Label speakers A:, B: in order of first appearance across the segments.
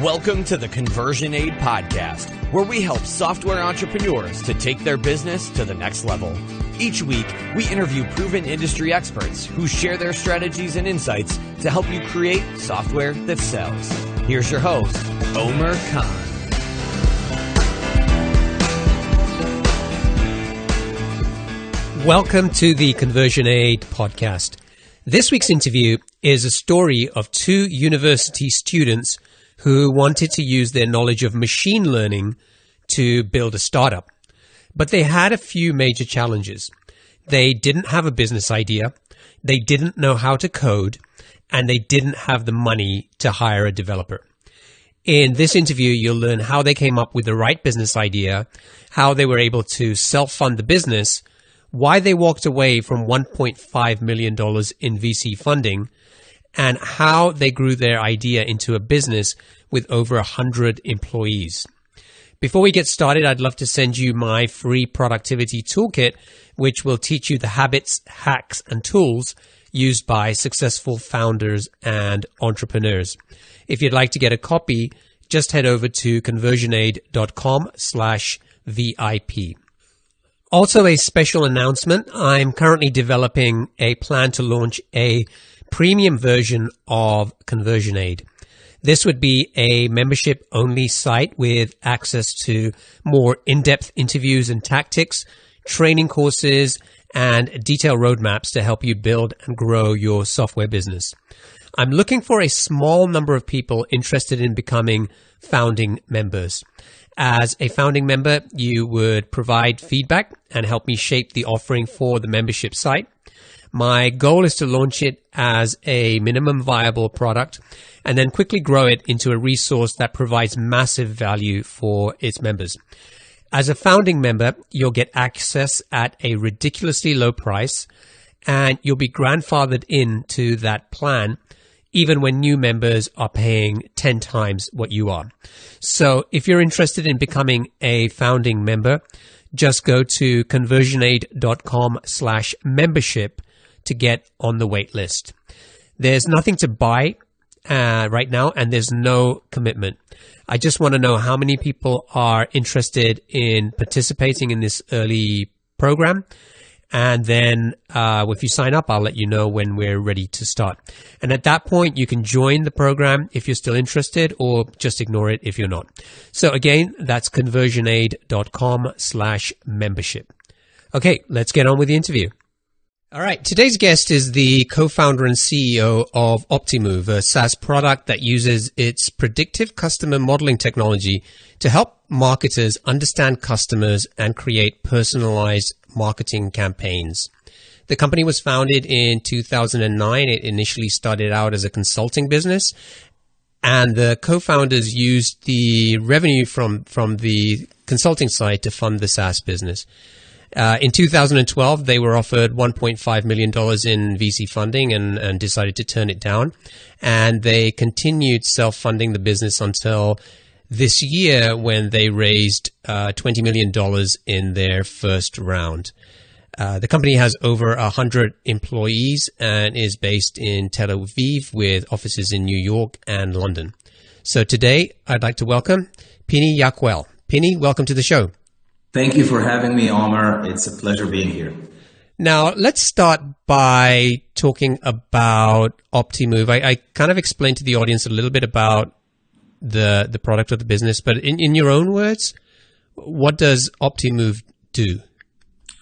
A: Welcome to the Conversion Aid Podcast, where we help software entrepreneurs to take their business to the next level. Each week, we interview proven industry experts who share their strategies and insights to help you create software that sells. Here's your host, Omer Khan.
B: Welcome to the Conversion Aid Podcast. This week's interview is a story of two university students who wanted to use their knowledge of machine learning to build a startup. But they had a few major challenges. They didn't have a business idea, they didn't know how to code, and they didn't have the money to hire a developer. In this interview, you'll learn how they came up with the right business idea, how they were able to self-fund the business, why they walked away from $1.5 million in VC funding, and how they grew their idea into a business with over 100 employees. Before we get started, I'd love to send you my free productivity toolkit, which will teach you the habits, hacks, and tools used by successful founders and entrepreneurs. If you'd like to get a copy, just head over to conversionaid.com/VIP. Also, a special announcement. I'm currently developing a plan to launch a premium version of Conversion Aid. This would be a membership-only site with access to more in-depth interviews and tactics, training courses, and detailed roadmaps to help you build and grow your software business. I'm looking for a small number of people interested in becoming founding members. As a founding member, you would provide feedback and help me shape the offering for the membership site. My goal is to launch it as a minimum viable product and then quickly grow it into a resource that provides massive value for its members. As a founding member, you'll get access at a ridiculously low price, and you'll be grandfathered into that plan even when new members are paying 10 times what you are. So if you're interested in becoming a founding member, just go to conversionaid.com/membership to get on the wait list. There's nothing to buy right now, and there's no commitment. I just want to know how many people are interested in participating in this early program. And then if you sign up, I'll let you know when we're ready to start. And at that point, you can join the program if you're still interested, or just ignore it if you're not. So again, that's conversionaid.com/membership. Okay, let's get on with the interview. All right, today's guest is the co-founder and CEO of Optimove, a SaaS product that uses its predictive customer modeling technology to help marketers understand customers and create personalized marketing campaigns. The company was founded in 2009. It initially started out as a consulting business, and the co-founders used the revenue from the consulting side to fund the SaaS business. In 2012, they were offered $1.5 million in VC funding and decided to turn it down. And they continued self-funding the business until this year when they raised $20 million in their first round. The company has over 100 employees and is based in Tel Aviv with offices in New York and London. So today, I'd like to welcome Pini Yakuel. Pini, welcome to the show.
C: Thank you for having me, Omer. It's a pleasure being here.
B: Now, let's start by talking about Optimove. I kind of explained to the audience a little bit about the product of the business, but in your own words, what does Optimove do?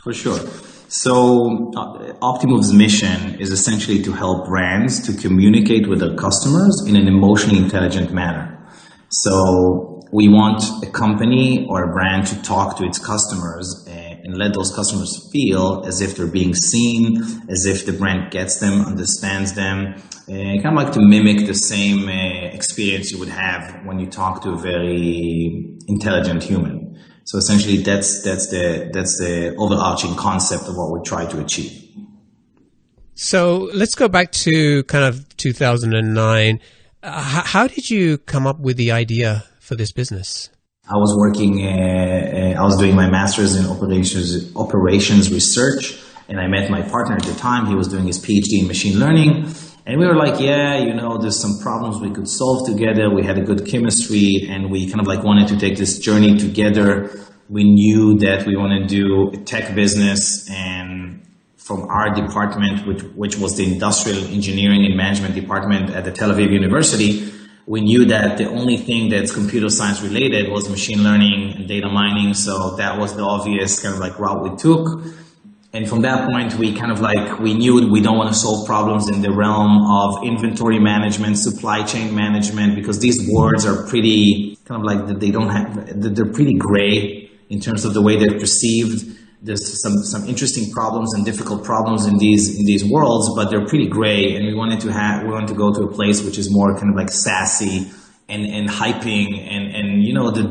C: For sure. So Optimove's mission is essentially to help brands to communicate with their customers in an emotionally intelligent manner. So we want a company or a brand to talk to its customers and let those customers feel as if they're being seen, as if the brand gets them, understands them, kind of like to mimic the same experience you would have when you talk to a very intelligent human. So essentially, that's the overarching concept of what we try to achieve.
B: So let's go back to kind of 2009. How did you come up with the idea for this business?
C: I was doing my master's in operations research, and I met my partner at the time. He was doing his PhD in machine learning, And we were like, yeah, there's some problems we could solve together. We had a good chemistry, and we kind of like wanted to take this journey together. We knew that we want to do a tech business, and from our department, which was the Industrial Engineering and Management Department at the Tel Aviv University, we knew that the only thing that's computer science related was machine learning and data mining. So that was the obvious kind of like route we took. And from that point, we knew we don't want to solve problems in the realm of inventory management, supply chain management, because these words are pretty kind of like they're pretty gray in terms of the way they're perceived. There's some interesting problems and difficult problems in these worlds, but they're pretty gray. And we wanted to go to a place which is more kind of like sassy and hyping and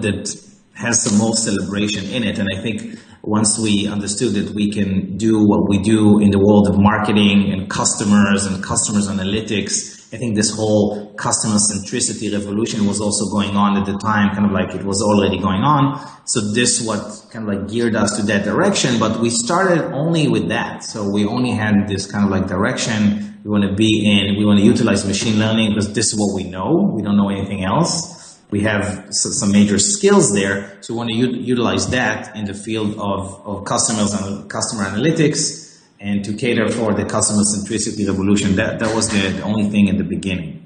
C: that has some more celebration in it. And I think once we understood that we can do what we do in the world of marketing and customers analytics, I think this whole customer centricity revolution was also going on at the time, kind of like it was already going on. So this what kind of like geared us to that direction, but we started only with that. So we only had this kind of like direction we want to utilize machine learning because this is what we know. We don't know anything else. We have some major skills there, so we want to utilize that in the field of customer analytics and to cater for the customer centricity revolution. That was the only thing in the beginning.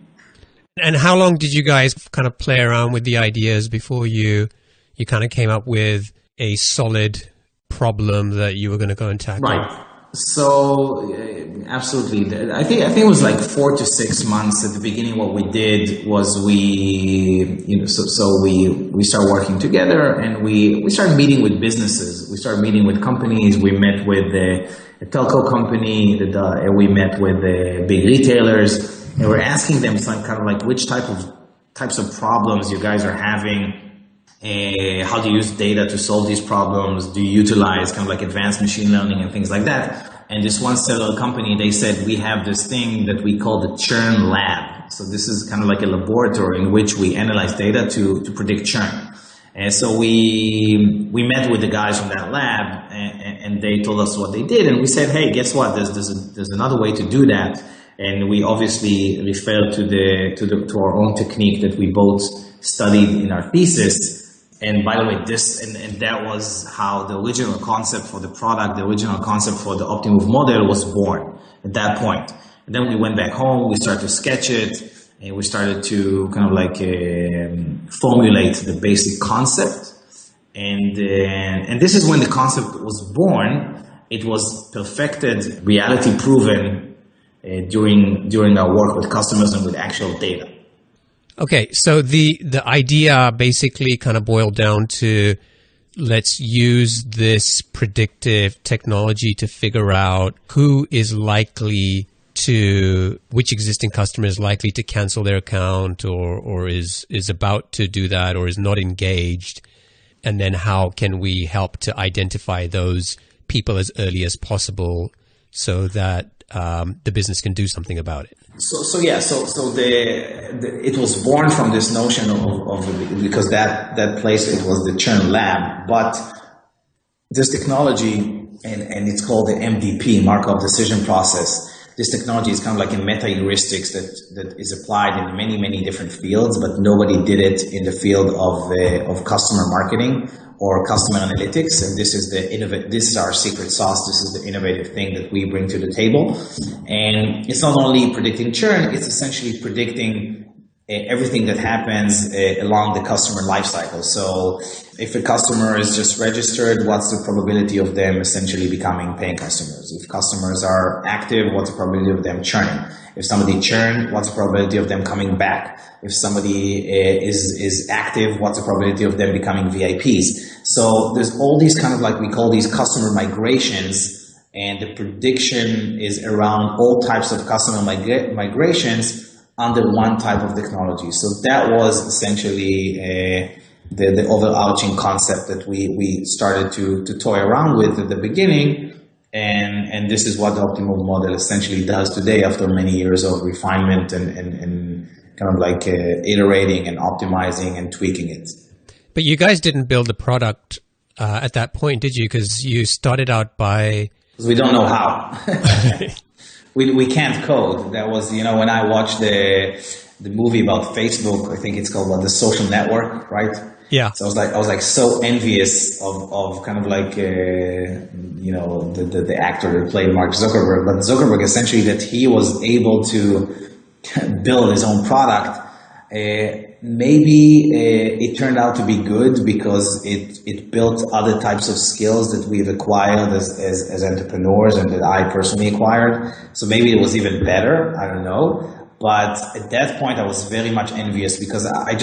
B: And how long did you guys kind of play around with the ideas before you kind of came up with a solid problem that you were going to go and tackle?
C: Right. So absolutely, I think it was like 4 to 6 months at the beginning. What we did was we started working together, and we started meeting with businesses. We started meeting with companies. We met with a telco company. We met with big retailers, and we're asking them some kind of like which types of problems you guys are having. How do you use data to solve these problems? Do you utilize kind of like advanced machine learning and things like that? And this one cellular company, they said, we have this thing that we call the churn lab. So this is kind of like a laboratory in which we analyze data to predict churn. And so we met with the guys from that lab, and they told us what they did. And we said, hey, guess what? There's another way to do that. And we obviously referred to our own technique that we both studied in our thesis. And by the way, that was how the original concept for the product, the original concept for the Optimove model was born at that point. And then we went back home, we started to sketch it, and we started to kind of like formulate the basic concept. And this is when the concept was born. It was perfected, reality proven during our work with customers and with actual data.
B: Okay, so the idea basically kind of boiled down to let's use this predictive technology to figure out which existing customer is likely to cancel their account or is about to do that or is not engaged, and then how can we help to identify those people as early as possible so that the business can do something about it.
C: So it was born from this notion of because that place, it was the churn lab, but this technology, and it's called the MDP, Markov Decision Process. This technology is kind of like a meta heuristics that is applied in many, many different fields, but nobody did it in the field of customer marketing or customer analytics, and this is our secret sauce. This is the innovative thing that we bring to the table. And it's not only predicting churn, it's essentially predicting everything that happens along the customer lifecycle. So if a customer is just registered, what's the probability of them essentially becoming paying customers? If customers are active, what's the probability of them churning? If somebody churned, what's the probability of them coming back? If somebody is active, what's the probability of them becoming VIPs? So there's all these kind of like, we call these customer migrations, and the prediction is around all types of customer migrations under one type of technology. So that was essentially the overarching concept that we started to toy around with at the beginning. And this is what the Optimove model essentially does today after many years of refinement and kind of like iterating and optimizing and tweaking it.
B: But you guys didn't build the product at that point, did you? Because you started out by...
C: We don't know how. we can't code. That was, when I watched the movie about Facebook, I think it's called The Social Network, right?
B: Yeah.
C: So I was like so envious of kind of like the actor that played Mark Zuckerberg, but Zuckerberg essentially that he was able to build his own product. Maybe it turned out to be good because it built other types of skills that we've acquired as entrepreneurs and that I personally acquired. So maybe it was even better. I don't know. But at that point, I was very much envious because I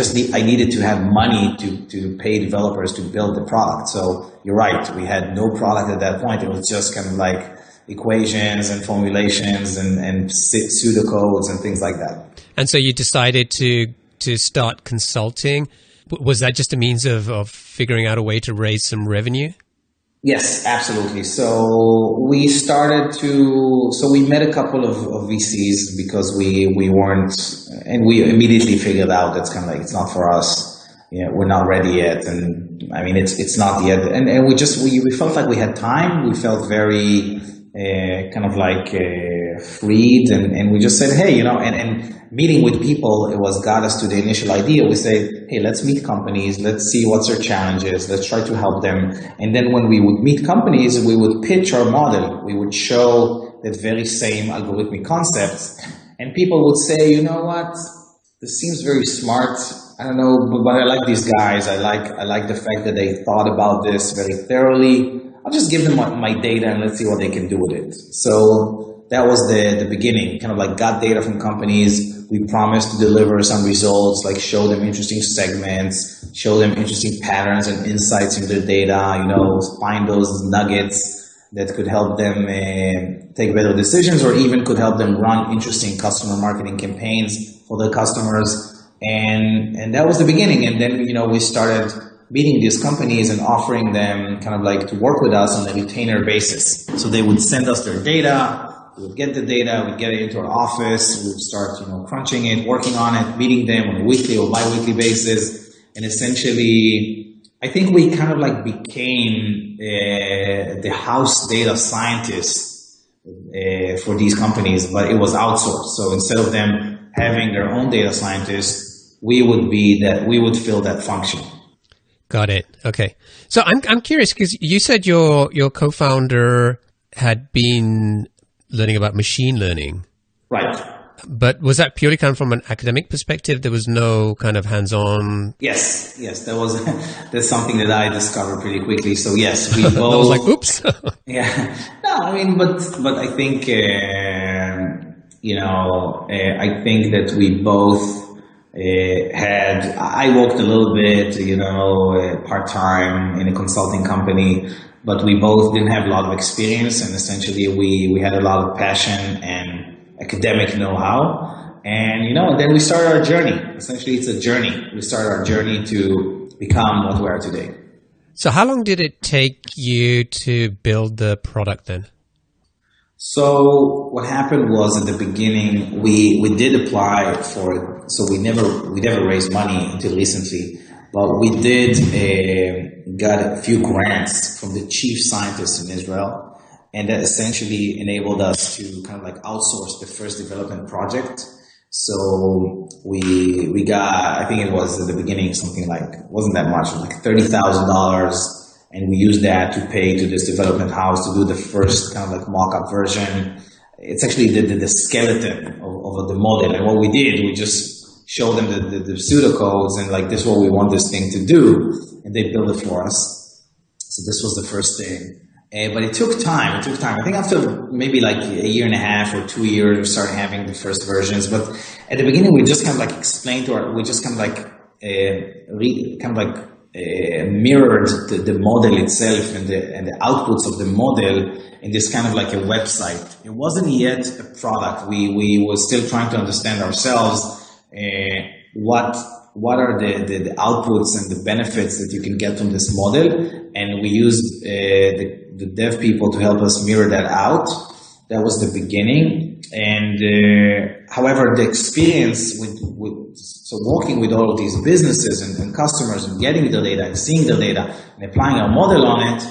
C: needed to have money to pay developers to build the product. So you're right. We had no product at that point. It was just kind of like equations and formulations and pseudocodes and things like that.
B: And so you decided to start consulting. Was that just a means of figuring out a way to raise some revenue?
C: Yes, absolutely. So we met a couple of VCs because we weren't, and we immediately figured out that's kind of like, it's not for us. We're not ready yet. And I mean, it's not yet. And we felt like we had time. We felt very kind of like freed. And we just said, hey, and meeting with people, it got us to the initial idea. We say, hey, let's meet companies. Let's see what's their challenges. Let's try to help them. And then when we would meet companies, we would pitch our model. We would show that very same algorithmic concepts. And people would say, you know what? This seems very smart. I don't know, but I like these guys. I like the fact that they thought about this very thoroughly. I'll just give them my data and let's see what they can do with it. So that was the beginning, kind of like got data from companies. We promised to deliver some results, like show them interesting segments, show them interesting patterns and insights in their data, find those nuggets that could help them take better decisions or even could help them run interesting customer marketing campaigns for their customers. And that was the beginning. And then, we started meeting these companies and offering them kind of like to work with us on a retainer basis. So they would send us their data. We would get the data, we'd get it into our office, we would start, crunching it, working on it, meeting them on a weekly or bi-weekly basis. And essentially, I think we kind of like became the house data scientists for these companies, but it was outsourced. So instead of them having their own data scientists, we would fill that function.
B: Got it. Okay. So I'm curious because you said your co-founder had been learning about machine learning.
C: Right.
B: But was that purely kind of from an academic perspective? There was no kind of hands-on?
C: Yes. That's something that I discovered pretty quickly. So yes, we both.
B: I was like, oops.
C: Yeah. No, I mean, but I think, I think that we both I worked a little bit, part-time in a consulting company, but we both didn't have a lot of experience, and essentially we had a lot of passion and academic know-how. And, then we started our journey. Essentially, it's a journey. We started our journey to become what we are today.
B: So how long did it take you to build the product then?
C: So what happened was at the beginning, we did apply for it. So we never raised money until recently, but we did got a few grants from the chief scientist in Israel, and that essentially enabled us to kind of like outsource the first development project. So we got, I think it was at the beginning something like, it wasn't that much, like $30,000. And we used that to pay to this development house to do the first kind of like mock-up version. It's actually the skeleton of the model. And what we did, we just showed them the pseudocodes and like, this is what we want this thing to do. And they built it for us. So this was the first thing. But it took time. I think after maybe like a year and a half or 2 years, we started having the first versions. But at the beginning, we just kind of like mirrored the model itself and the outputs of the model in this kind of like a website. It wasn't yet a product. We were still trying to understand ourselves what are the outputs and the benefits that you can get from this model, and we used the dev people to help us mirror that out. That was the beginning. And however, the experience so working with all of these businesses and customers and getting their data and seeing their data and applying our model on it,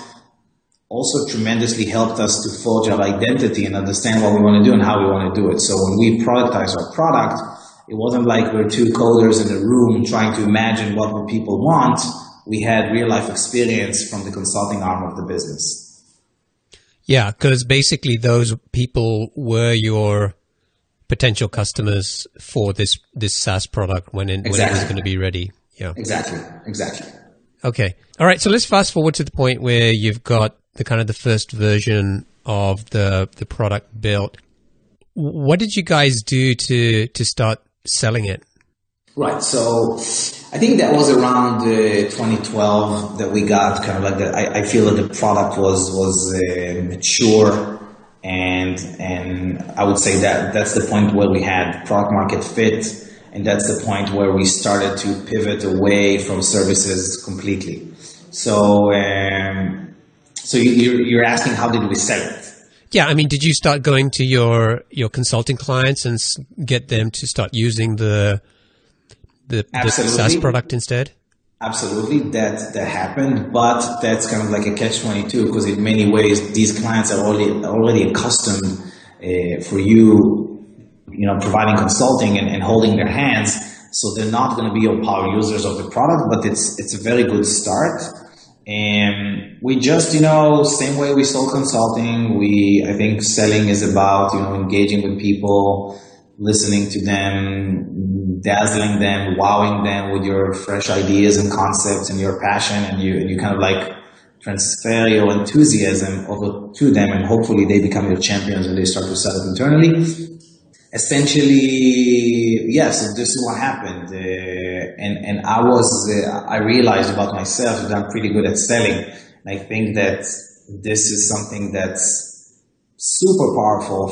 C: also tremendously helped us to forge our identity and understand what we want to do and how we want to do it. So when we productized our product, it wasn't like we're two coders in a room trying to imagine what would people want. We had real life experience from the consulting arm of the business.
B: Yeah, because basically those people were your potential customers for this SaaS product when it was going to be ready. Yeah,
C: exactly.
B: Okay. All right. So let's fast forward to the point where you've got the first version of the product built. What did you guys do to start selling it?
C: Right. So I think that was around 2012 that we got kind of like that. I feel that the product was mature, and I would say that that's the point where we had product market fit. And that's the point where we started to pivot away from services completely. So, you're asking how did we sell it?
B: Yeah, I mean, did you start going to your consulting clients and get them to start using the SaaS product instead?
C: Absolutely, that happened, but that's kind of like a catch-22 because in many ways these clients are already accustomed for you providing consulting and holding their hands. So they're not going to be your power users of the product, but it's a very good start. And we just, same way we sold consulting, I think selling is about, engaging with people, listening to them, dazzling them, wowing them with your fresh ideas and concepts and your passion, and you kind of like transfer your enthusiasm over to them, and hopefully they become your champions and they start to sell it internally. Essentially, yes, this is what happened. And I realized about myself that I'm pretty good at selling. And I think that this is something that's super powerful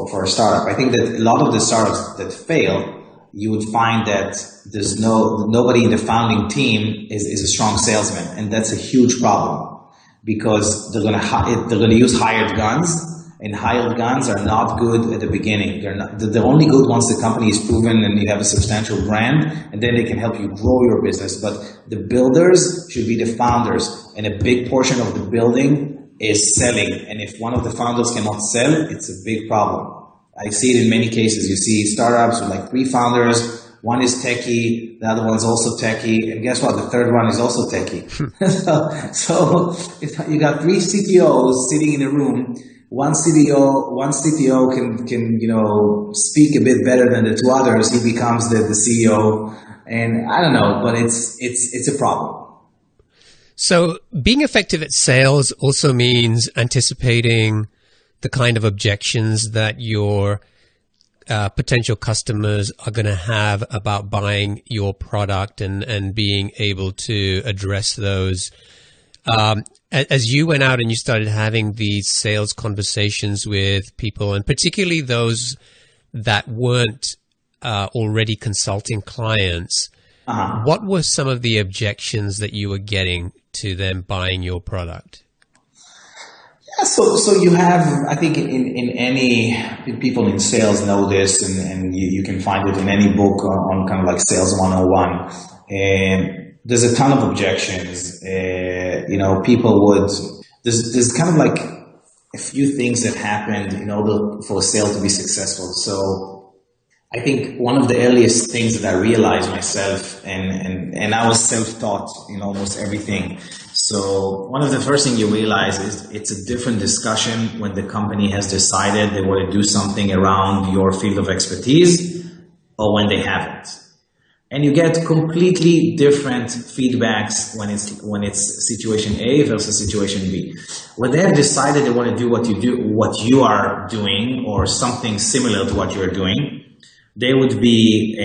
C: for a startup. I think that a lot of the startups that fail, you would find that there's nobody in the founding team is a strong salesman. And that's a huge problem because they're going to use hired guns. And hired guns are not good at the beginning. They're only good once the company is proven and you have a substantial brand, and then they can help you grow your business. But the builders should be the founders, and a big portion of the building is selling. And if one of the founders cannot sell, it's a big problem. I see it in many cases. You see startups with like 3 founders. One is techie, the other one's also techie, and guess what? The third one is also techie. So if you got 3 CTOs sitting in a room. One CTO can speak a bit better than the 2 others. He becomes the CEO, and I don't know, but it's a problem.
B: So being effective at sales also means anticipating the kind of objections that your potential customers are going to have about buying your product and being able to address those. As you went out and you started having these sales conversations with people, and particularly those that weren't already consulting clients, what were some of the objections that you were getting to them buying your product?
C: Yeah, so you have, I think in any, people in sales know this, and you can find it in any book on kind of like Sales 101. And there's a ton of objections. People would, there's kind of like a few things that happened in order for a sale to be successful. So I think one of the earliest things that I realized myself, and I was self-taught in almost everything. So one of the first things you realize is it's a different discussion when the company has decided they want to do something around your field of expertise or when they haven't. And you get completely different feedbacks when it's situation A versus situation B. When they have decided they want to do what you are doing, or something similar to what you are doing, they would be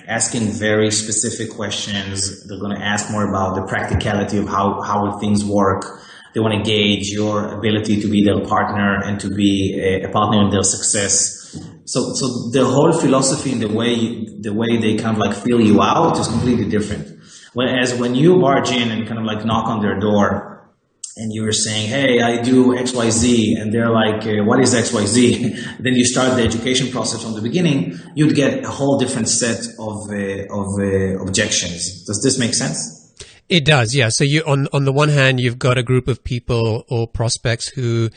C: asking very specific questions. They're going to ask more about the practicality of how things work. They want to gauge your ability to be their partner and to be a partner in their success. So the whole philosophy and the way they kind of like feel you out is completely different. Whereas when you barge in and kind of like knock on their door and you're saying, hey, I do XYZ, and they're like, what is XYZ? Then you start the education process from the beginning, you'd get a whole different set of objections. Does this make sense?
B: It does, yeah. So you on the one hand, you've got a group of people or prospects who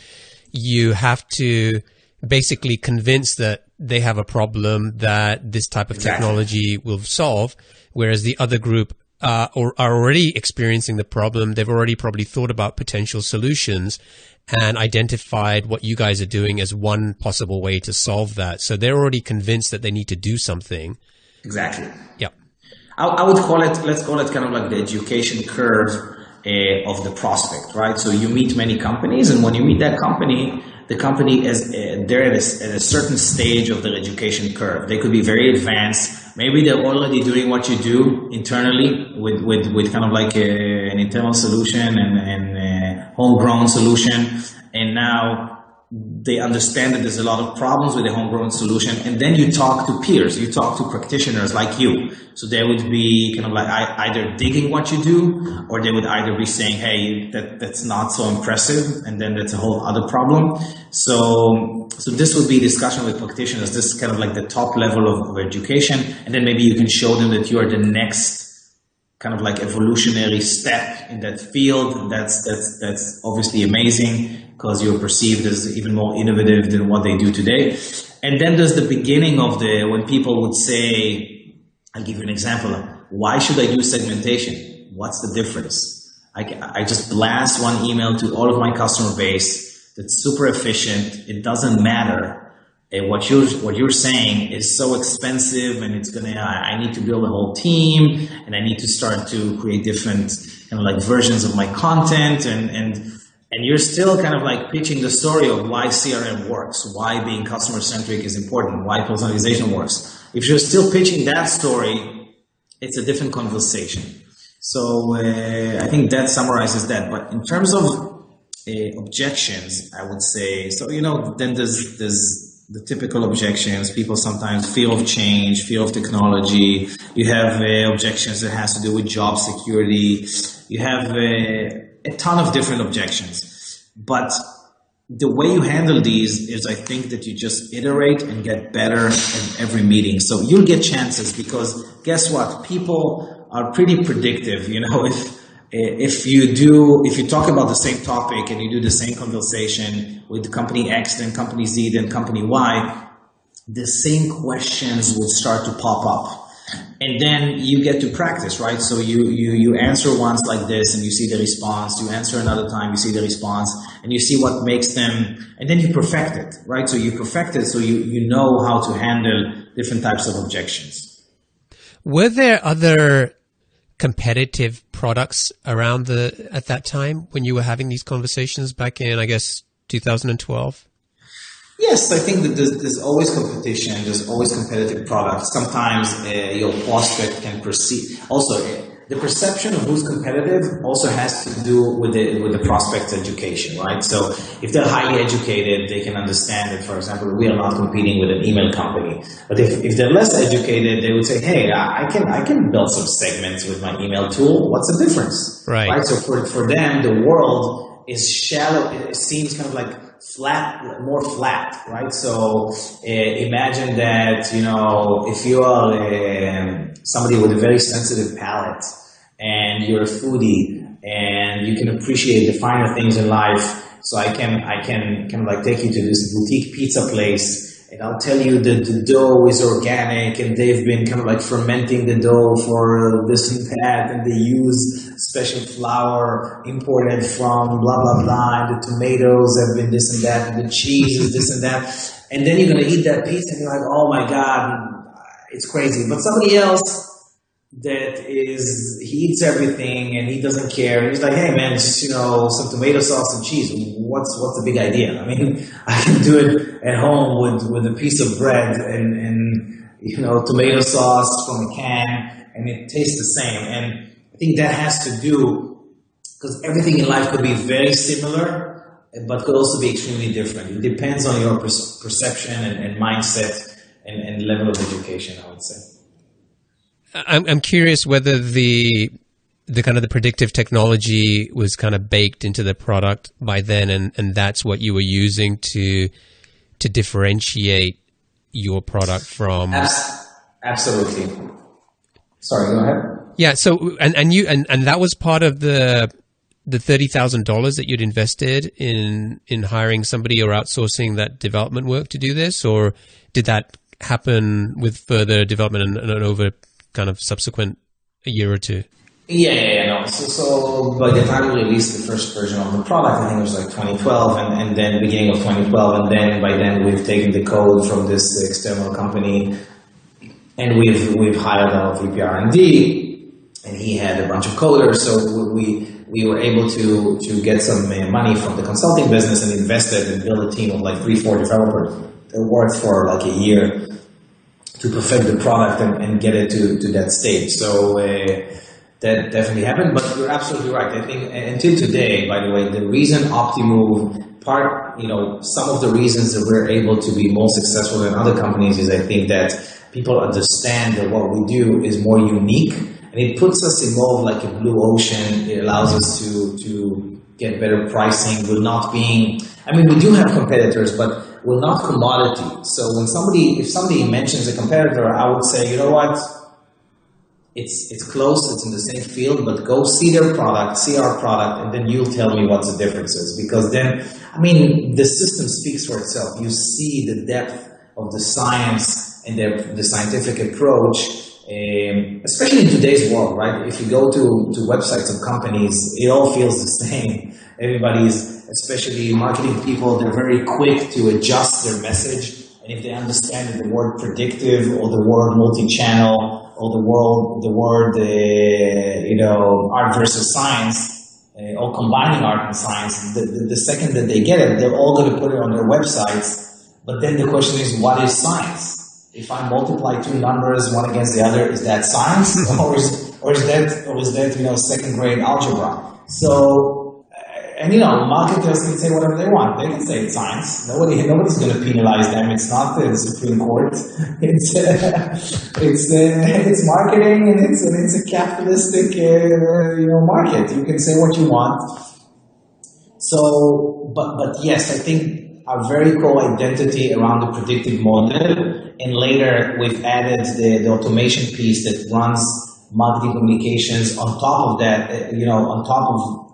B: you have to basically convince that they have a problem that this type of technology will solve, whereas the other group are already experiencing the problem. They've already probably thought about potential solutions and identified what you guys are doing as one possible way to solve that. So they're already convinced that they need to do something.
C: Exactly.
B: Yeah.
C: I would call it, let's call it kind of like the education curve of the prospect, right? So you meet many companies, and when you meet that company, the company is they're at a certain stage of their education curve. They could be very advanced. Maybe they're already doing what you do internally with kind of like an internal solution and a homegrown solution. And now they understand that there's a lot of problems with the homegrown solution. And then you talk to peers, you talk to practitioners like you. So they would be kind of like either digging what you do, or they would either be saying, hey, that's not so impressive. And then that's a whole other problem. So this would be discussion with practitioners. This is kind of like the top level of education. And then maybe you can show them that you are the next kind of like evolutionary step in that field. That's obviously amazing, because you're perceived as even more innovative than what they do today. And then there's the beginning of when people would say, I'll give you an example. Why should I do segmentation? What's the difference? I just blast one email to all of my customer base that's super efficient. It doesn't matter. What you're saying is so expensive, and I need to build a whole team, and I need to start to create different kind of like versions of my content, and you're still kind of like pitching the story of why CRM works, why being customer centric is important, why personalization works. If you're still pitching that story, it's a different conversation. So I think that summarizes that. But in terms of objections, I would say, so, then there's the typical objections. People sometimes fear of change, fear of technology. You have objections that has to do with job security. You have a ton of different objections. But the way you handle these is, I think, that you just iterate and get better in every meeting. So you'll get chances, because guess what? People are pretty predictive. If you talk about the same topic and you do the same conversation with company X, then company Z, then company Y, the same questions would start to pop up. And then you get to practice, right? So you answer once like this and you see the response. You answer another time, you see the response, and you see what makes them, and then you perfect it, right? So you perfect it, so you know how to handle different types of objections.
B: Were there other competitive products around at that time when you were having these conversations back in, I guess, 2012?
C: Yes, I think that there's always competition. There's always competitive products. Sometimes your prospect can perceive. Also, the perception of who's competitive also has to do with the prospect's education, right? So if they're highly educated, they can understand that, for example, we are not competing with an email company. But if they're less educated, they would say, hey, I can build some segments with my email tool. What's the difference?
B: Right?
C: So for them, the world is shallow. It seems kind of like more flat, right? So imagine that, if you are somebody with a very sensitive palate and you're a foodie and you can appreciate the finer things in life. So I can kind of like take you to this boutique pizza place, and I'll tell you that the dough is organic and they've been kind of like fermenting the dough for this and that, and they use special flour imported from blah, blah, blah, and the tomatoes have been this and that, and the cheese is this and that. And then you're going to eat that pizza and you're like, oh my God, it's crazy. But somebody else he eats everything and he doesn't care. And he's like, hey man, just, some tomato sauce and cheese. What's the big idea? I mean, I can do it at home with a piece of bread and tomato sauce from a can, and it tastes the same. And I think that has to do, because everything in life could be very similar, but could also be extremely different. It depends on your perception and mindset and level of education, I would say.
B: I'm curious whether the kind of the predictive technology was kind of baked into the product by then, and that's what you were using to differentiate your product from.
C: Absolutely. Sorry, go ahead.
B: Yeah. So, and that was part of the $30,000 that you'd invested in hiring somebody or outsourcing that development work to do this, or did that happen with further development and over kind of subsequent a year or two?
C: No. So by the time we released the first version of the product, I think it was like 2012, and then beginning of 2012, and then by then we've taken the code from this external company, and we've hired our VP R&D, and he had a bunch of coders. So we were able to get some money from the consulting business and invested and build a team of like 3-4 developers that worked for like a year to perfect the product and get it to that stage. So that definitely happened, but you're absolutely right. I think until today, by the way, the reason Optimove some of the reasons that we're able to be more successful than other companies is I think that people understand that what we do is more unique, and it puts us in more of like a blue ocean. It allows us to get better pricing. We're not being, we do have competitors, but we're not commodity. So if somebody mentions a competitor, I would say, you know what? It's close, it's in the same field, but go see their product, see our product, and then you'll tell me what the difference is. Because then, the system speaks for itself. You see the depth of the science and the scientific approach, especially in today's world, right? If you go to websites of companies, it all feels the same. Everybody's, especially marketing people, they're very quick to adjust their message. And if they understand that the word predictive or the word multi-channel or the word art versus science, or combining art and science, the second that they get it, they're all going to put it on their websites. But then the question is, what is science? If I multiply two numbers, one against the other, is that science, or is that second grade algebra? So. Marketers can say whatever they want. They can say it's science. Nobody's going to penalize them. It's not the Supreme Court. It's marketing, and it's a capitalistic market. You can say what you want. So, but yes, I think our very core identity around the predictive model, and later we've added the automation piece that runs marketing communications on top of that,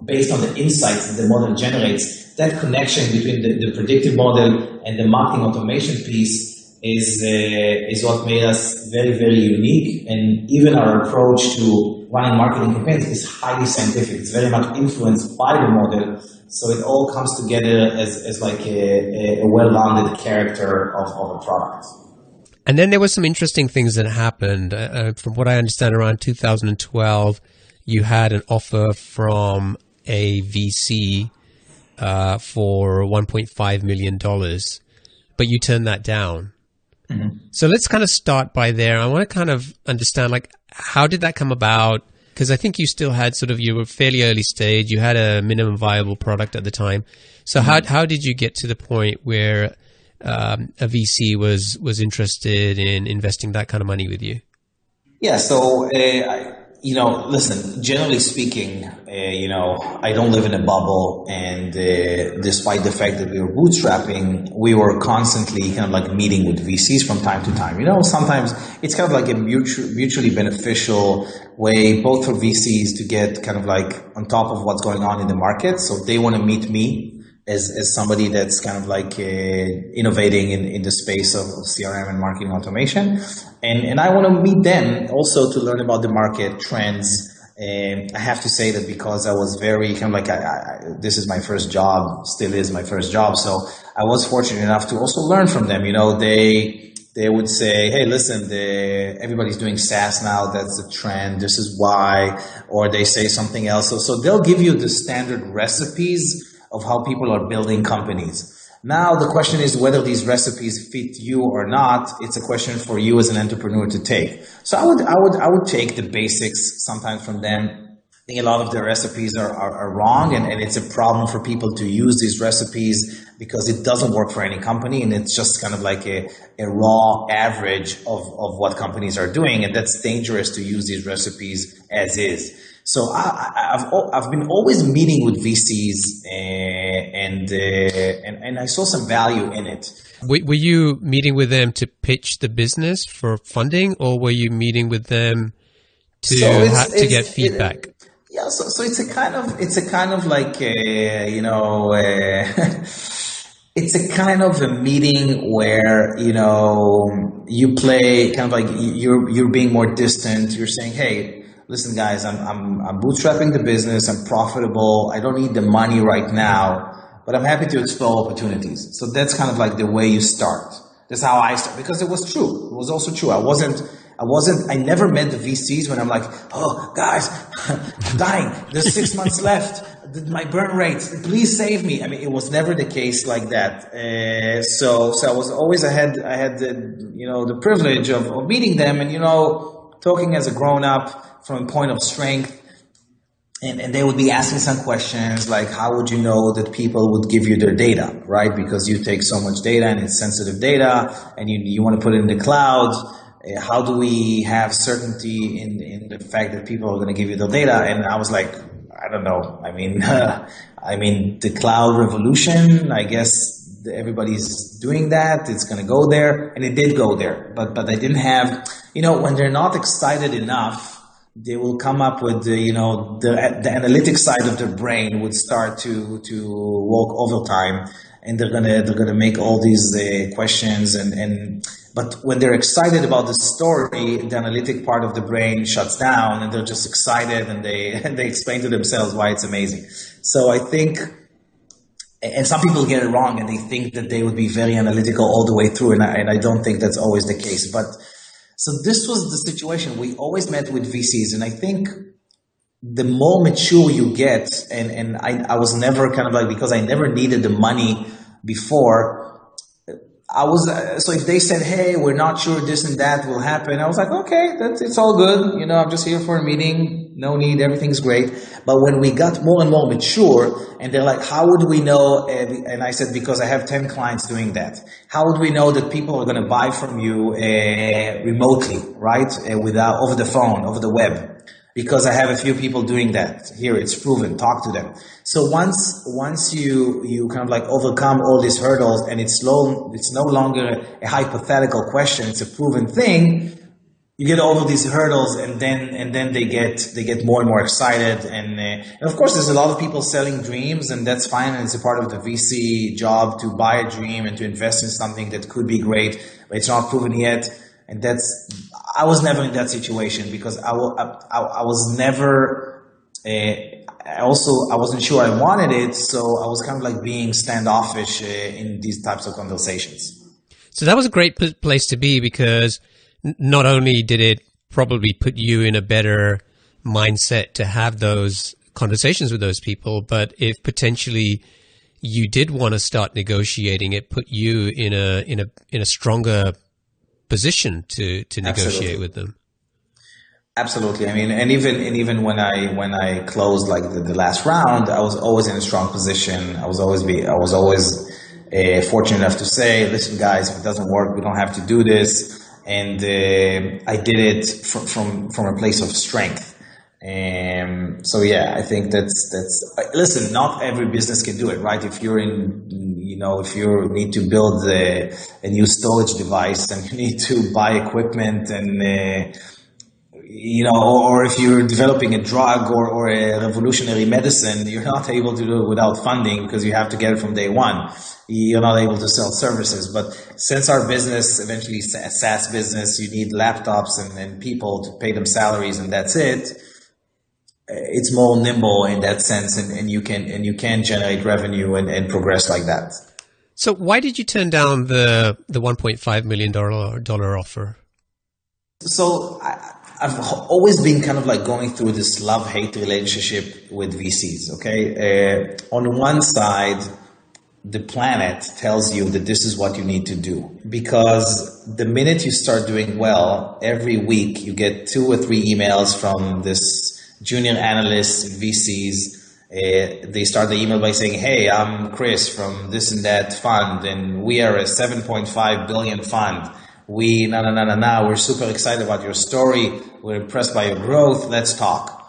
C: based on the insights that the model generates. That connection between the predictive model and the marketing automation piece is what made us very, very unique. And even our approach to running marketing campaigns is highly scientific. It's very much influenced by the model. So it all comes together as like a well-rounded character of a product.
B: And then there were some interesting things that happened. From what I understand, around 2012, you had an offer from a VC for $1.5 million, but you turned that down. Mm-hmm. So let's kind of start by there. I want to kind of understand, how did that come about? Because I think you still had you were fairly early stage. You had a minimum viable product at the time. So how did you get to the point where a VC was interested in investing that kind of money with you?
C: Yeah, so listen. Generally speaking, I don't live in a bubble, and despite the fact that we were bootstrapping, we were constantly meeting with VCs from time to time. Sometimes it's kind of like a mutually beneficial way, both for VCs to get on top of what's going on in the market. So they want to meet me as somebody that's innovating in the space of CRM and marketing automation. And I want to meet them also to learn about the market trends. I have to say that because I was very this is my first job, still is my first job. So I was fortunate enough to also learn from them. They would say, hey, listen, everybody's doing SaaS now. That's the trend. This is why. Or they say something else. So they'll give you the standard recipes of how people are building companies. Now the question is whether these recipes fit you or not. It's a question for you as an entrepreneur to take. So I would take the basics sometimes from them. I think a lot of their recipes are wrong, and it's a problem for people to use these recipes because it doesn't work for any company, and it's just a raw average of what companies are doing, and that's dangerous to use these recipes as is. So I've been always meeting with VCs, and I saw some value in it.
B: Were you meeting with them to pitch the business for funding, or were you meeting with them to get feedback?
C: Yeah, so it's a kind of like it's a kind of a meeting where you play kind of like you're being more distant. You're saying, hey, listen, guys, I'm bootstrapping the business. I'm profitable. I don't need the money right now, but I'm happy to explore opportunities. So that's kind of like the way you start. That's how I start, because it was true. It was also true. I never met the VCs when I'm like, oh, guys, I'm dying. There's 6 months left. My burn rate, please save me. I mean, it was never the case like that. So I was always I had the privilege of meeting them and, talking as a grown up from a point of strength. And they would be asking some questions like, how would you know that people would give you their data, right? Because you take so much data and it's sensitive data and you want to put it in the cloud. How do we have certainty in the fact that people are going to give you their data? And I was like, I don't know. I mean, the cloud revolution, I guess everybody's doing that. It's going to go there. And it did go there. But I didn't have, when they're not excited enough, they will come up with the analytic side of their brain would start to work overtime, and they're gonna make all these questions but when they're excited about the story, the analytic part of the brain shuts down, and they're just excited and they explain to themselves why it's amazing. So I think, and some people get it wrong and they think that they would be very analytical all the way through, and I don't think that's always the case. But so this was the situation. We always met with VCs, and I think the more mature you get, and I was never kind of like, because I never needed the money before, so if they said, hey, we're not sure this and that will happen, I was like, okay, it's all good. I'm just here for a meeting. No need. Everything's great. But when we got more and more mature and they're like, how would we know? And I said, because I have 10 clients doing that. How would we know that people are going to buy from you remotely, right? Over the phone, over the web? Because I have a few people doing that. Here, it's proven. Talk to them. So once you kind of like overcome all these hurdles, and it's no longer a hypothetical question, it's a proven thing. You get over these hurdles, and then they get more and more excited. And of course, there's a lot of people selling dreams, and that's fine. And it's a part of the VC job to buy a dream and to invest in something that could be great, but it's not proven yet. And I was never in that situation, because I was never, I wasn't sure I wanted it. So I was kind of like being standoffish in these types of conversations.
B: So that was a great place to be, because not only did it probably put you in a better mindset to have those conversations with those people, but if potentially you did want to start negotiating, it put you in a stronger position to negotiate with them.
C: Absolutely. I mean, and even when I closed like the last round, I was always in a strong position. I was always fortunate enough to say, listen, guys, if it doesn't work, we don't have to do this. And I did it from a place of strength. So yeah, I think that's listen, not every business can do it, right? If you're if you need to build a new storage device and you need to buy equipment and, or if you're developing a drug or a revolutionary medicine, you're not able to do it without funding, because you have to get it from day one. You're not able to sell services. But since our business, eventually a SaaS business, you need laptops and people to pay them salaries, and that's it. It's more nimble in that sense, and you can generate revenue and progress like that.
B: So why did you turn down the $1.5 million offer?
C: So I've always been kind of like going through this love-hate relationship with VCs, okay? On one side, the planet tells you that this is what you need to do, because the minute you start doing well, every week you get 2 or 3 emails from this junior analysts and VCs. They start the email by saying, hey, I'm Chris from this and that fund, and we are a 7.5 billion fund. We're super excited about your story. We're impressed by your growth. Let's talk.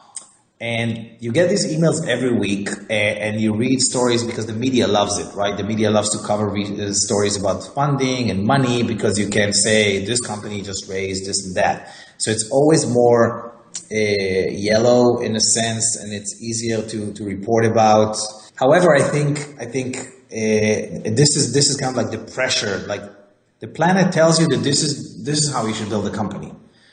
C: And you get these emails every week, and you read stories because the media loves it, right? The media loves to cover stories about funding and money, because you can say this company just raised this and that. So it's always more yellow in a sense, and it's easier to report about. However, I think this is kind of like the pressure. Like the planet tells you that this is how you should build a company.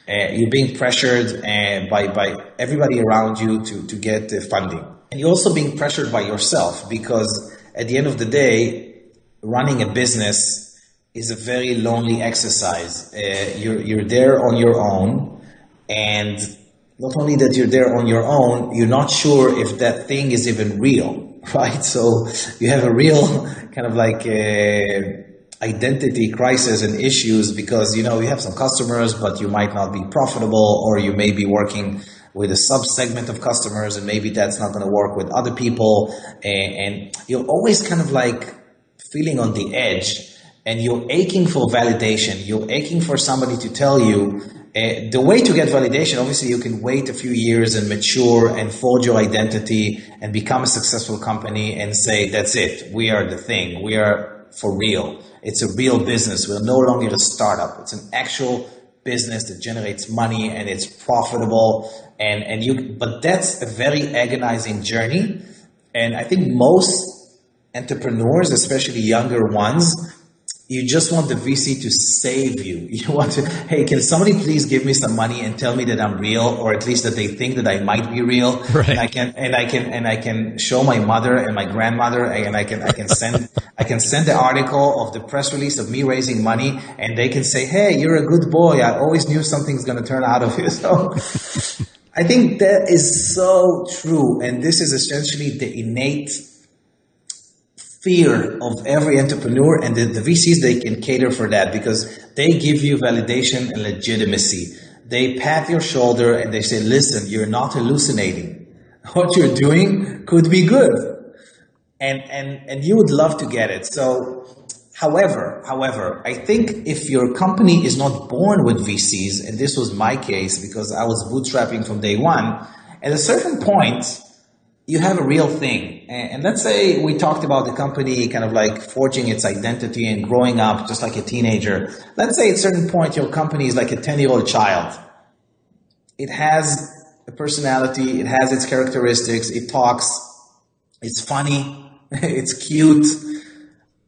C: You're being pressured by everybody around you to get funding, and you're also being pressured by yourself, because at the end of the day, running a business is a very lonely exercise. You're there on your own, and not only that you're there on your own, you're not sure if that thing is even real, right? So you have a real kind of like identity crisis and issues, because you have some customers, but you might not be profitable, or you may be working with a sub-segment of customers, and maybe that's not going to work with other people, and you're always kind of like feeling on the edge. And you're aching for validation. You're aching for somebody to tell you. The way to get validation, obviously, you can wait a few years and mature and forge your identity and become a successful company and say, that's it. We are the thing. We are for real. It's a real business. We're no longer a startup. It's an actual business that generates money and it's profitable. But that's a very agonizing journey. And I think most entrepreneurs, especially younger ones, you just want the VC to save you. You want to, hey, can somebody please give me some money and tell me that I'm real, or at least that they think that I might be real.
B: Right.
C: And I can show my mother and my grandmother, and I can send the article of the press release of me raising money, and they can say, hey, you're a good boy. I always knew something's going to turn out of you. So I think that is so true, and this is essentially the innate fear of every entrepreneur, and the VCs, they can cater for that because they give you validation and legitimacy. They pat your shoulder and they say, listen, you're not hallucinating. What you're doing could be good. And you would love to get it. So, however, I think if your company is not born with VCs, and this was my case because I was bootstrapping from day one, at a certain point, you have a real thing. And let's say we talked about the company kind of like forging its identity and growing up just like a teenager. Let's say at a certain point, your company is like a 10-year-old child. It has a personality. It has its characteristics. It talks. It's funny. It's cute.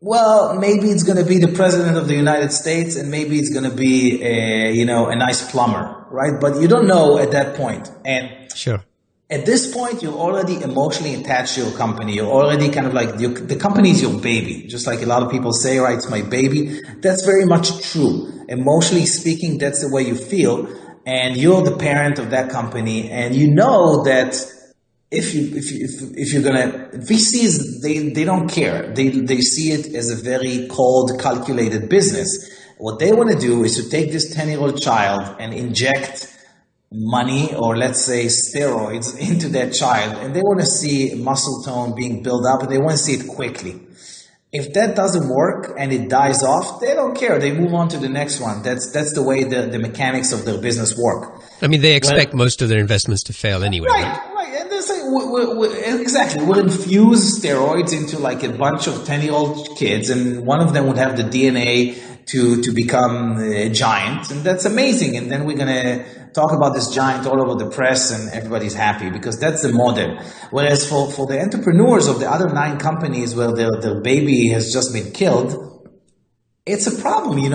C: Well, maybe it's going to be the president of the United States, and maybe it's going to be a nice plumber, right? But you don't know at that point. And
B: sure.
C: At this point, you're already emotionally attached to your company. You're already kind of like, the company is your baby. Just like a lot of people say, right, it's my baby. That's very much true. Emotionally speaking, that's the way you feel. And you're the parent of that company. And you know that if you're going to, VCs, they don't care. They see it as a very cold, calculated business. What they want to do is to take this 10-year-old child and inject money, or let's say steroids, into that child, and they want to see muscle tone being built up, and they want to see it quickly. If that doesn't work and it dies off, they don't care. They move on to the next one. That's the way the mechanics of their business work.
B: I mean, they expect most of their investments to fail anyway.
C: Right. And they say, exactly. We'll infuse steroids into like a bunch of 10-year-old kids, and one of them would have the DNA to become a giant, and that's amazing. And then we're going to talk about this giant all over the press, and everybody's happy because that's the model. Whereas for the entrepreneurs of the other 9 companies where their baby has just been killed, it's a problem. You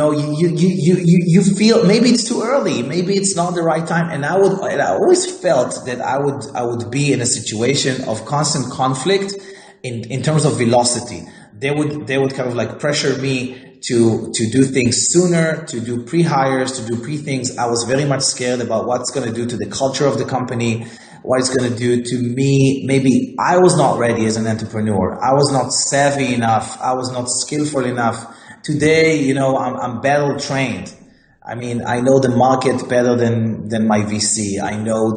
C: feel maybe it's too early, maybe it's not the right time. And I always felt that I would be in a situation of constant conflict in terms of velocity. They would kind of like pressure me to do things sooner, to do pre-hires, to do pre-things. I was very much scared about what's going to do to the culture of the company, what it's going to do to me. Maybe I was not ready as an entrepreneur. I was not savvy enough. I was not skillful enough. Today, I'm battle trained. I mean, I know the market better than my VC. I know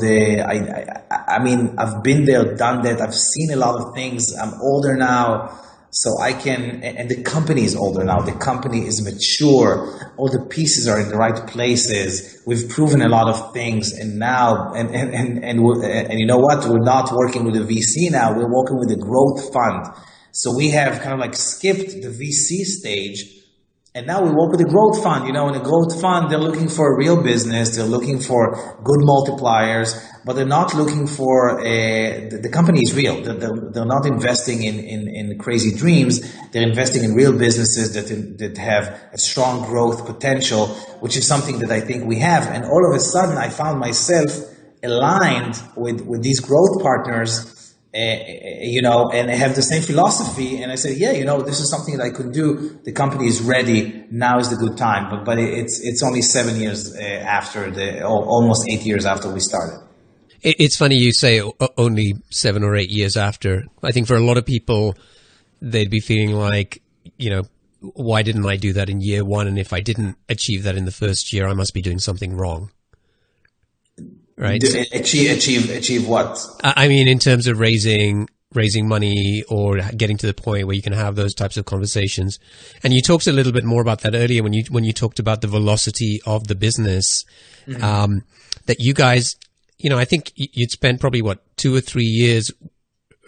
C: I've been there, done that. I've seen a lot of things. I'm older now. So I can, and the company is older now. The company is mature. All the pieces are in the right places. We've proven a lot of things, and now, and you know what? We're not working with a VC now. We're working with a growth fund. So we have kind of like skipped the VC stage, And now we work with a growth fund. In a growth fund, they're looking for a real business. They're looking for good multipliers, but they're not looking for the company is real. They're not investing in crazy dreams. They're investing in real businesses that have a strong growth potential, which is something that I think we have. And all of a sudden, I found myself aligned with these growth partners. And I have the same philosophy. And I said, this is something that I could do. The company is ready. Now is the good time. But it's only 7 years after almost 8 years after we started.
B: It's funny you say only 7 or 8 years after. I think for a lot of people, they'd be feeling like, why didn't I do that in year one? And if I didn't achieve that in the first year, I must be doing something wrong. Right.
C: Achieve what?
B: I mean, in terms of raising money or getting to the point where you can have those types of conversations. And you talked a little bit more about that earlier when you talked about the velocity of the business, that you guys, I think you'd spent probably 2 or 3 years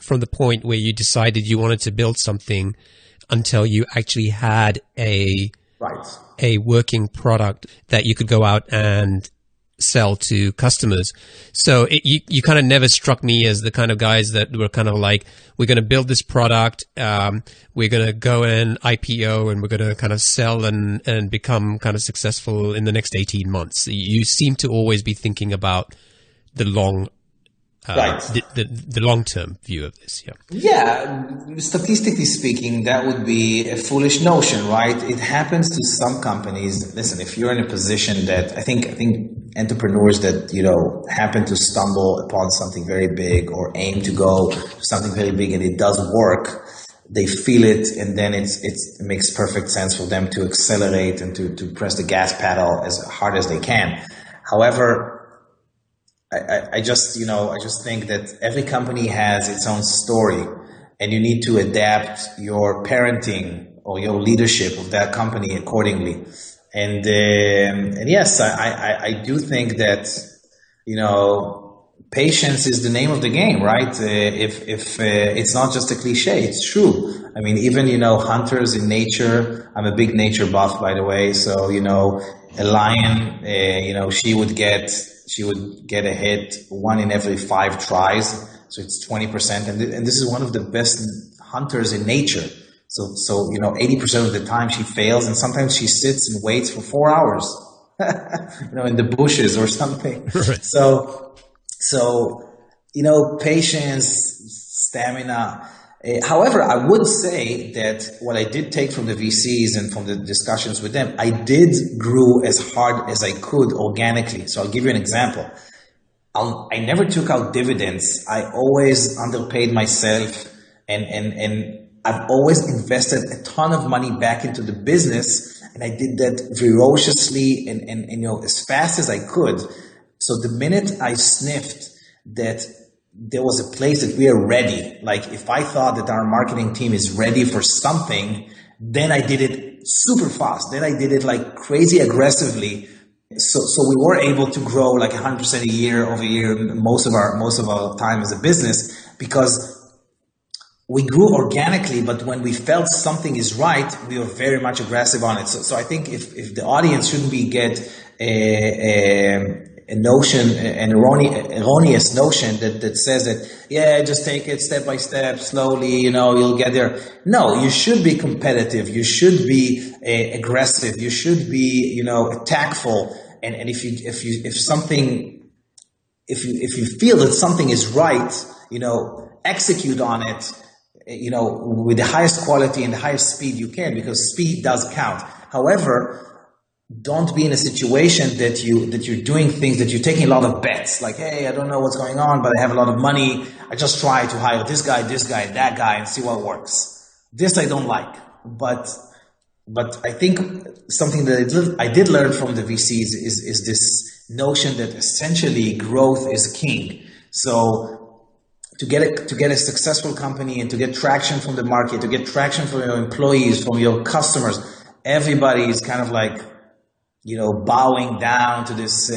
B: from the point where you decided you wanted to build something until you actually had a working product that you could go out and sell to customers. So you kind of never struck me as the kind of guys that were kind of like, we're going to build this product, we're going to go and IPO, and we're going to kind of sell and become kind of successful in the next 18 months. You seem to always be thinking about the long the long-term view of this.
C: Statistically speaking, that would be a foolish notion, right? It happens to some companies. Listen, if you're in a position that I think entrepreneurs that happen to stumble upon something very big or aim to go to something very big and it does work, they feel it, and then it makes perfect sense for them to accelerate and to press the gas pedal as hard as they can. However, I just think that every company has its own story, and you need to adapt your parenting or your leadership of that company accordingly. And yes, I do think that, patience is the name of the game, right? If it's not just a cliche, it's true. I mean, even, hunters in nature, I'm a big nature buff, by the way. So, a lion, she would get a hit 1 in every 5 tries. So it's 20%. And this is one of the best hunters in nature. So 80% of the time she fails, and sometimes she sits and waits for 4 hours, in the bushes or something.
B: Right.
C: So, patience, stamina. However, I would say that what I did take from the VCs and from the discussions with them, I did grew as hard as I could organically. So I'll give you an example. I never took out dividends. I always underpaid myself, and I've always invested a ton of money back into the business, and I did that ferociously and as fast as I could. So the minute I sniffed that there was a place that we are ready, like if I thought that our marketing team is ready for something, then I did it super fast. Then I did it like crazy aggressively. So we were able to grow like 100% a year over year most of our time as a business, because we grew organically, but when we felt something is right, we were very much aggressive on it. So I think if the audience shouldn't get a notion, an erroneous notion that says that, just take it step by step, slowly, you'll get there. No, you should be competitive. You should be aggressive. You should be, attackful. And if you feel that something is right, execute on it, with the highest quality and the highest speed you can, because speed does count. However, don't be in a situation that you're doing things that you're taking a lot of bets. Like, hey, I don't know what's going on, but I have a lot of money. I just try to hire this guy, that guy, and see what works. This I don't like. But I think something that I did learn from the VCs is this notion that essentially growth is king. So to get a successful company and to get traction from the market, to get traction from your employees, from your customers, everybody is kind of like, bowing down to this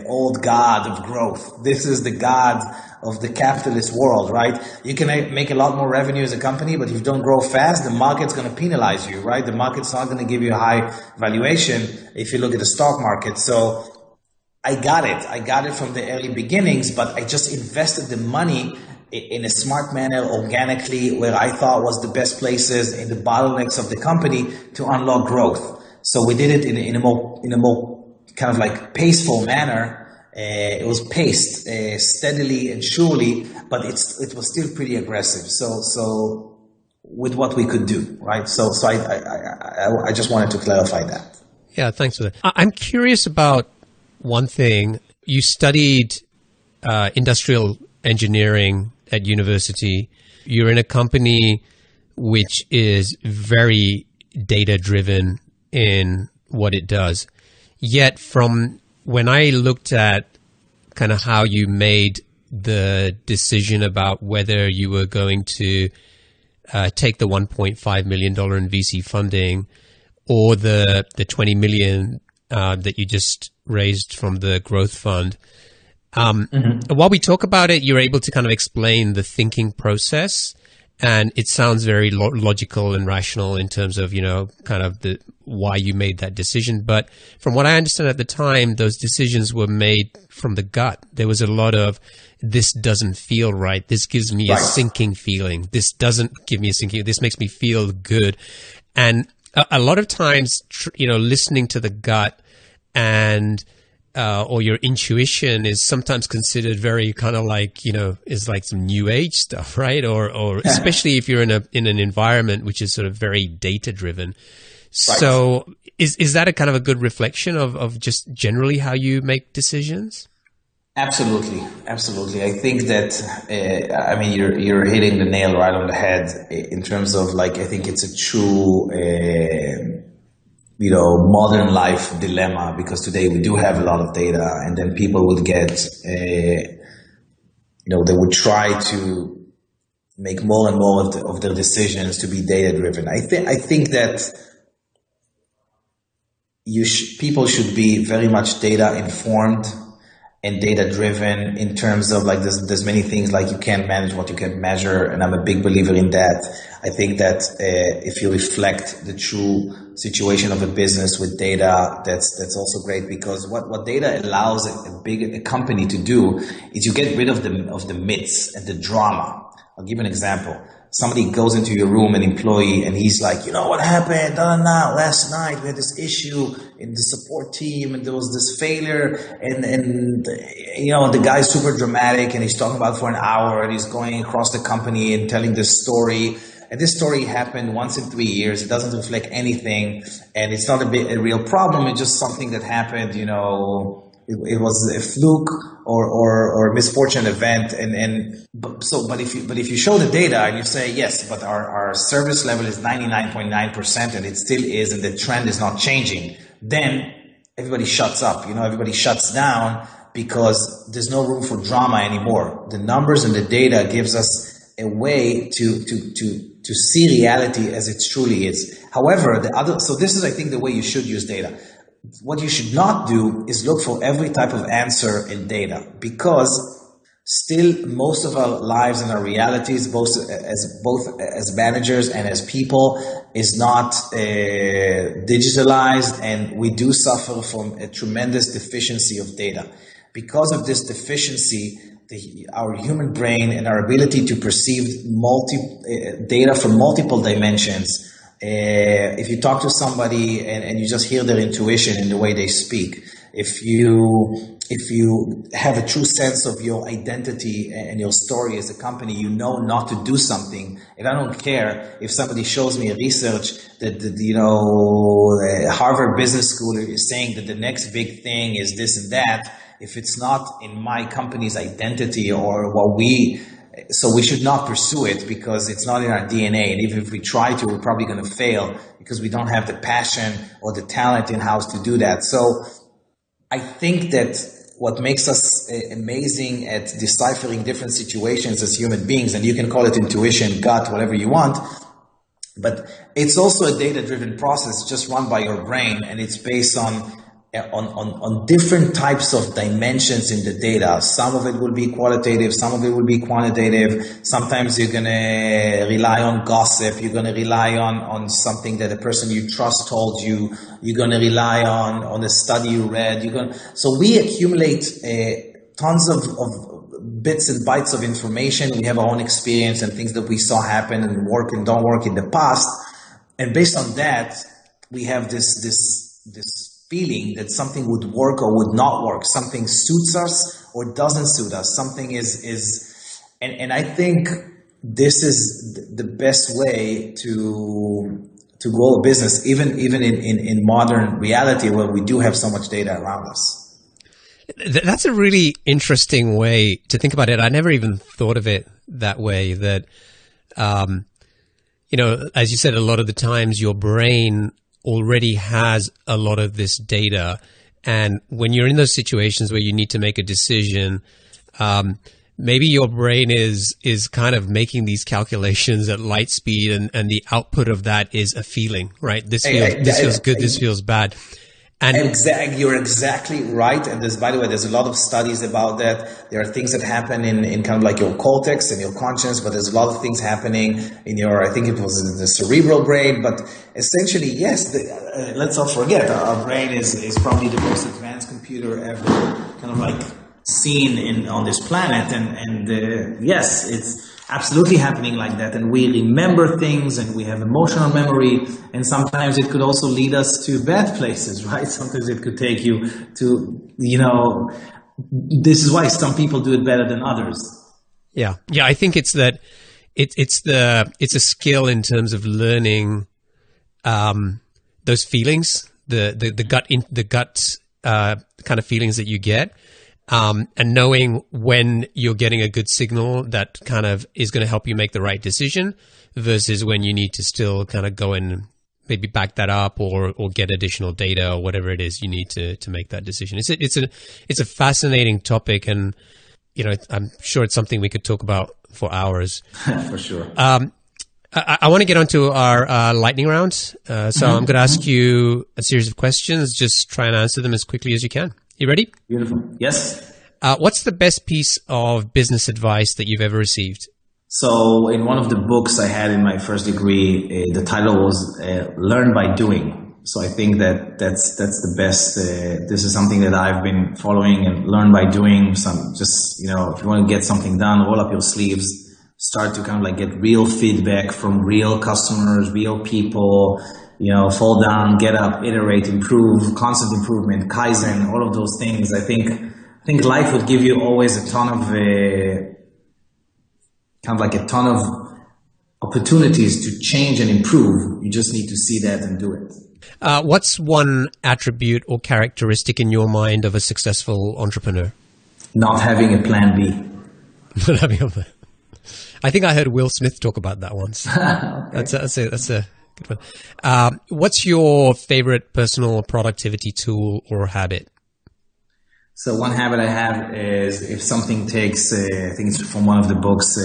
C: old god of growth. This is the god of the capitalist world, right? You can make a lot more revenue as a company, but if you don't grow fast, the market's going to penalize you, right? The market's not going to give you a high valuation if you look at the stock market. So I got it from the early beginnings, but I just invested the money in a smart manner, organically, where I thought was the best places in the bottlenecks of the company to unlock growth. So we did it in a more kind of like paceful manner. It was paced steadily and surely, but it was still pretty aggressive. So with what we could do, right? So I just wanted to clarify that.
B: Yeah, thanks for that. I'm curious about one thing. You studied industrial engineering at university. You're in a company which is very data-driven in what it does. Yet from when I looked at kind of how you made the decision about whether you were going to take the $1.5 million in VC funding or the $20 million that you just raised from the growth fund, while we talk about it, you're able to kind of explain the thinking process, and it sounds very logical and rational in terms of, kind of the why you made that decision. But from what I understand at the time, those decisions were made from the gut. There was a lot of, this doesn't feel right. This gives me a sinking feeling. This doesn't give me a sinking. This makes me feel good. And a lot of times, listening to the gut and or your intuition is sometimes considered very kind of like, is like some new age stuff, right? Or especially if you're in an environment which is sort of very data driven. Right. So is that a kind of a good reflection of just generally how you make decisions?
C: Absolutely. I think that, you're hitting the nail right on the head in terms of like, I think it's a true, modern life dilemma, because today we do have a lot of data, and then people would get, they would try to make more and more of their decisions to be data driven. I think that people should be very much data informed and data driven in terms of like there's many things like you can't manage what you can measure, and I'm a big believer in that. I think that if you reflect the true situation of a business with data, that's also great, because what data allows a company to do is you get rid of the myths and the drama. I'll give you an example. Somebody goes into your room, an employee, and he's like, what happened? Last night we had this issue in the support team, and there was this failure, and the guy's super dramatic, and he's talking about it for an hour, and he's going across the company and telling this story. And this story happened once in 3 years. It doesn't reflect anything, and it's not a real problem. It's just something that happened, It was a fluke or a misfortune event, but if you show the data and you say yes, but our service level is 99.9% and it still is, and the trend is not changing, then everybody shuts up. Everybody shuts down because there's no room for drama anymore. The numbers and the data gives us a way to see reality as it truly is. However, so this is, I think, the way you should use data. What you should not do is look for every type of answer in data, because still most of our lives and our realities, both as managers and as people, is not digitalized, and we do suffer from a tremendous deficiency of data. Because of this deficiency, our human brain and our ability to perceive data from multiple dimensions. If you talk to somebody and you just hear their intuition in the way they speak, if you have a true sense of your identity and your story as a company, you know not to do something. And I don't care if somebody shows me a research that Harvard Business School is saying that the next big thing is this and that. If it's not in my company's identity or so we should not pursue it, because it's not in our DNA. And even if we try to, we're probably going to fail because we don't have the passion or the talent in-house to do that. So I think that what makes us amazing at deciphering different situations as human beings, and you can call it intuition, gut, whatever you want, but it's also a data-driven process just run by your brain, and it's based on on different types of dimensions in the data. Some of it will be qualitative, some of it will be quantitative. Sometimes you're going to rely on gossip. You're going to rely on something that a person you trust told you. You're going to rely on a study you read. So we accumulate tons of bits and bytes of information. We have our own experience and things that we saw happen and work and don't work in the past. And based on that, we have this feeling that something would work or would not work. Something suits us or doesn't suit us. Something and I think this is the best way to grow a business, even in modern reality where we do have so much data around us.
B: That's a really interesting way to think about it. I never even thought of it that way, that, as you said, a lot of the times your brain already has a lot of this data. And when you're in those situations where you need to make a decision, maybe your brain is kind of making these calculations at light speed, and the output of that is a feeling, right? This feels good, this feels bad. And
C: you're exactly right. And by the way, there's a lot of studies about that. There are things that happen in kind of like your cortex and your conscience, but there's a lot of things happening in I think it was in the cerebral brain. But essentially, yes, let's not forget, our brain is probably the most advanced computer ever kind of like seen on this planet. And yes, it's absolutely happening like that. And we remember things and we have emotional memory. And sometimes it could also lead us to bad places, right? Sometimes it could take you to, this is why some people do it better than others.
B: Yeah. I think it's that it's a skill in terms of learning those feelings, the gut kind of feelings that you get. And knowing when you're getting a good signal that kind of is going to help you make the right decision versus when you need to still kind of go and maybe back that up or get additional data or whatever it is you need to make that decision. It's a fascinating topic, and I'm sure it's something we could talk about for hours.
C: For sure.
B: I want to get onto our lightning round. So I'm going to ask you a series of questions. Just try and answer them as quickly as you can. You ready?
C: Beautiful. Yes.
B: What's the best piece of business advice that you've ever received?
C: So in one of the books I had in my first degree, the title was Learn by Doing. So I think that's the best. This is something that I've been following, and learn by doing. If you want to get something done, roll up your sleeves, start to kind of like get real feedback from real customers, real people. Fall down, get up, iterate, improve, constant improvement, Kaizen, all of those things. I think life would give you always a ton of opportunities to change and improve. You just need to see that and do it.
B: What's one attribute or characteristic in your mind of a successful entrepreneur?
C: Not having a plan B.
B: Not having a plan. I think I heard Will Smith talk about that once.
C: Okay.
B: That's a good one. What's your favorite personal productivity tool or habit?
C: So one habit I have is if something takes, I think it's from one of the books,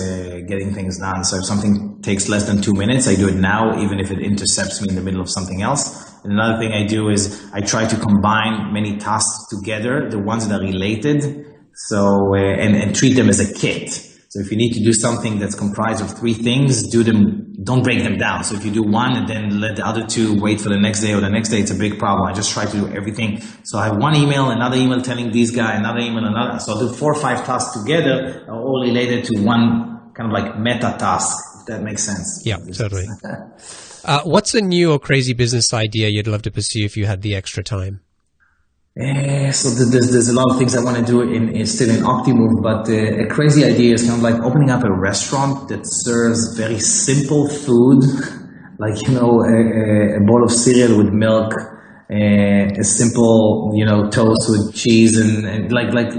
C: Getting Things Done. So if something takes less than 2 minutes, I do it now, even if it intercepts me in the middle of something else. And another thing I do is I try to combine many tasks together, the ones that are related, so and treat them as a kit. So if you need to do something that's comprised of 3 things, do them. Don't break them down. So if you do one and then let the other 2 wait for the next day or the next day, it's a big problem. I just try to do everything. So I have one email, another email telling this guy, another email, another. So I'll do 4 or 5 tasks together, all related to one kind of like meta task, if that makes sense.
B: Yeah, totally. What's a new or crazy business idea you'd love to pursue if you had the extra time?
C: So there's a lot of things I want to do still in Optimove, but a crazy idea is kind of like opening up a restaurant that serves very simple food, like, a bowl of cereal with milk, a simple, toast with cheese and like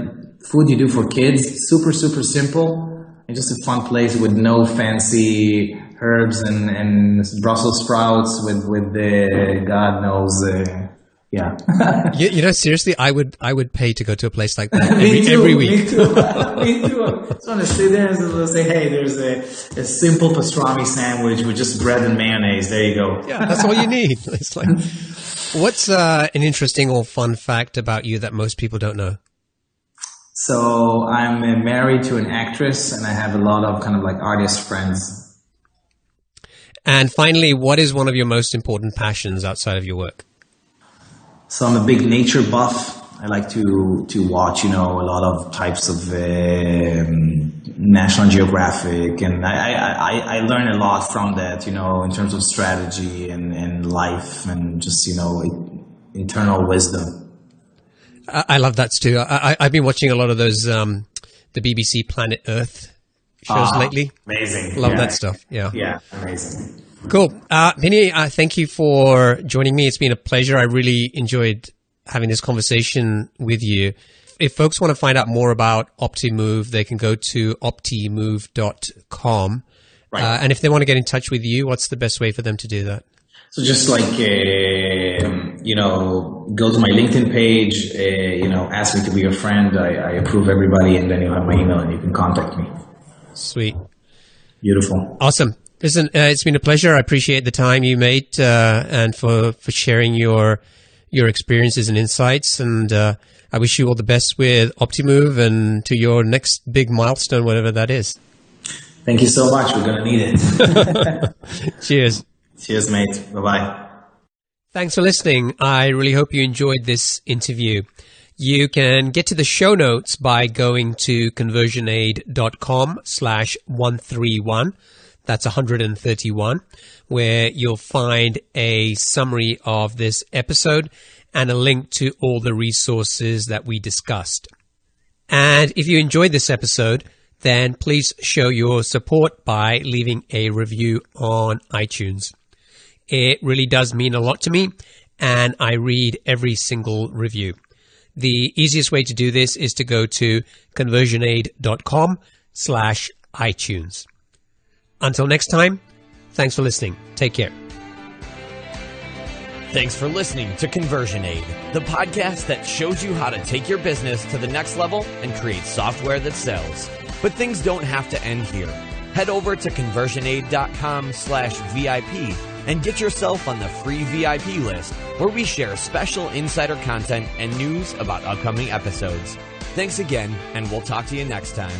C: food you do for kids, super, super simple, and just a fun place with no fancy herbs and Brussels sprouts with God knows, Yeah.
B: Seriously, I would pay to go to a place like that
C: Me
B: every week.
C: too. Me too. I just want to sit there and say, hey, there's a simple pastrami sandwich with just bread and mayonnaise. There you go.
B: Yeah, that's all you need. It's like, what's an interesting or fun fact about you that most people don't know?
C: So I'm married to an actress, and I have a lot of kind of like artist friends.
B: And finally, what is one of your most important passions outside of your work?
C: So I'm a big nature buff. I like to watch, a lot of types of National Geographic, and I learn a lot from that, in terms of strategy and life and just, internal wisdom.
B: I love that too. I've been watching a lot of those, the BBC Planet Earth shows lately.
C: Amazing.
B: Love that stuff. Yeah.
C: Yeah, amazing.
B: Cool. Pini, thank you for joining me. It's been a pleasure. I really enjoyed having this conversation with you. If folks want to find out more about Optimove, they can go to optimove.com.
C: Right.
B: And if they want to get in touch with you, what's the best way for them to do that?
C: So just like, go to my LinkedIn page, ask me to be your friend. I approve everybody, and then you'll have my email and you can contact me.
B: Sweet.
C: Beautiful.
B: Awesome. Listen, it's been a pleasure. I appreciate the time you made and for sharing your experiences and insights. And I wish you all the best with Optimove and to your next big milestone, whatever that is.
C: Thank you so much. We're going to need it.
B: Cheers.
C: Cheers, mate. Bye-bye.
B: Thanks for listening. I really hope you enjoyed this interview. You can get to the show notes by going to conversionaid.com/131. That's 131, where you'll find a summary of this episode and a link to all the resources that we discussed. And if you enjoyed this episode, then please show your support by leaving a review on iTunes. It really does mean a lot to me, and I read every single review. The easiest way to do this is to go to conversionaid.com/iTunes. Until next time, thanks for listening. Take care.
A: Thanks for listening to Conversion Aid, the podcast that shows you how to take your business to the next level and create software that sells. But things don't have to end here. Head over to conversionaid.com/VIP and get yourself on the free VIP list, where we share special insider content and news about upcoming episodes. Thanks again, and we'll talk to you next time.